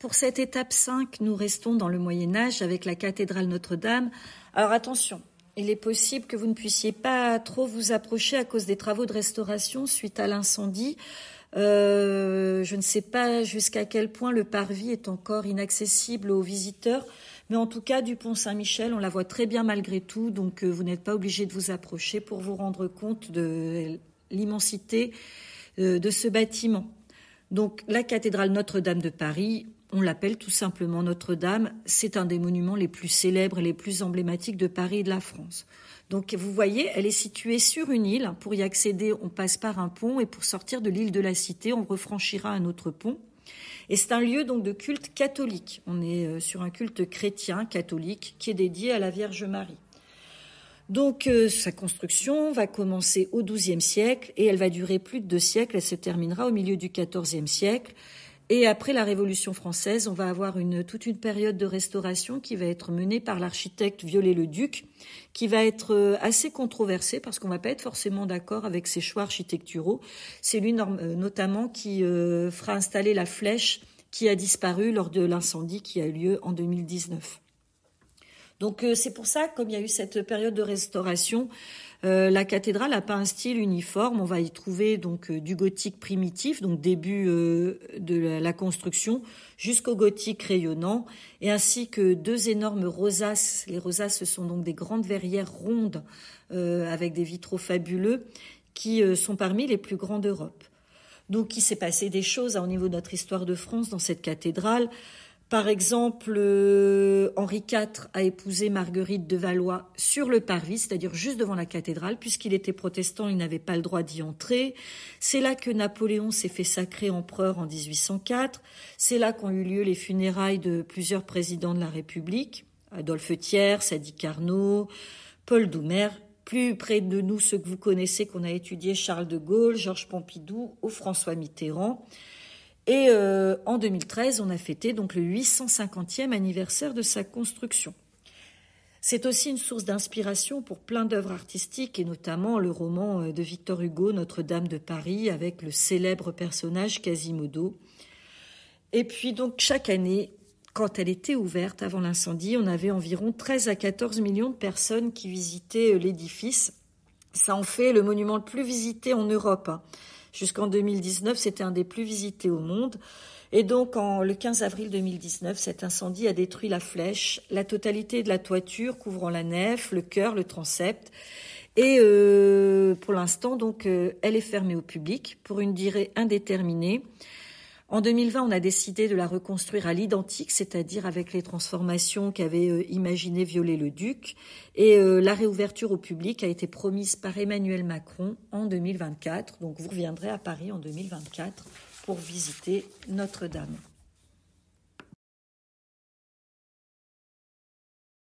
Pour cette étape 5, nous restons dans le Moyen-Âge avec la cathédrale Notre-Dame. Alors attention, il est possible que vous ne puissiez pas trop vous approcher à cause des travaux de restauration suite à l'incendie. Je ne sais pas jusqu'à quel point le parvis est encore inaccessible aux visiteurs, mais en tout cas, du pont Saint-Michel, on la voit très bien malgré tout, donc vous n'êtes pas obligé de vous approcher pour vous rendre compte de l'immensité de ce bâtiment. Donc la cathédrale Notre-Dame de Paris, on l'appelle tout simplement Notre-Dame, c'est un des monuments les plus célèbres et les plus emblématiques de Paris et de la France. Donc vous voyez, elle est située sur une île. Pour y accéder, on passe par un pont et pour sortir de l'île de la Cité, on refranchira un autre pont. Et c'est un lieu donc de culte catholique. On est sur un culte chrétien catholique qui est dédié à la Vierge Marie. Donc sa construction va commencer au XIIe siècle et elle va durer plus de 2 siècles. Elle se terminera au milieu du XIVe siècle. Et après la Révolution française, on va avoir toute une période de restauration qui va être menée par l'architecte Viollet-le-Duc, qui va être assez controversé parce qu'on ne va pas être forcément d'accord avec ses choix architecturaux. C'est lui notamment qui fera installer la flèche qui a disparu lors de l'incendie qui a eu lieu en 2019. Donc c'est pour ça, comme il y a eu cette période de restauration, la cathédrale n'a pas un style uniforme. On va y trouver donc du gothique primitif, donc début de la construction, jusqu'au gothique rayonnant, et ainsi que 2 énormes rosaces. Les rosaces, ce sont donc des grandes verrières rondes avec des vitraux fabuleux qui sont parmi les plus grands d'Europe. Donc il s'est passé des choses au niveau de notre histoire de France dans cette cathédrale. Par exemple, Henri IV a épousé Marguerite de Valois sur le parvis, c'est-à-dire juste devant la cathédrale, puisqu'il était protestant, il n'avait pas le droit d'y entrer. C'est là que Napoléon s'est fait sacrer empereur en 1804. C'est là qu'ont eu lieu les funérailles de plusieurs présidents de la République, Adolphe Thiers, Sadi Carnot, Paul Doumer. Plus près de nous, ceux que vous connaissez, qu'on a étudiés, Charles de Gaulle, Georges Pompidou ou François Mitterrand. Et en 2013, on a fêté donc le 850e anniversaire de sa construction. C'est aussi une source d'inspiration pour plein d'œuvres artistiques et notamment le roman de Victor Hugo, Notre-Dame de Paris, avec le célèbre personnage Quasimodo. Et puis donc chaque année, quand elle était ouverte avant l'incendie, on avait environ 13 à 14 millions de personnes qui visitaient l'édifice. Ça en fait le monument le plus visité en Europe. Jusqu'en 2019, c'était un des plus visités au monde. Et donc, le 15 avril 2019, cet incendie a détruit la flèche, la totalité de la toiture couvrant la nef, le chœur, le transept. Et pour l'instant, donc, elle est fermée au public pour une durée indéterminée. En 2020, on a décidé de la reconstruire à l'identique, c'est-à-dire avec les transformations qu'avait imaginé Viollet-le-Duc. Et la réouverture au public a été promise par Emmanuel Macron en 2024. Donc vous reviendrez à Paris en 2024 pour visiter Notre-Dame.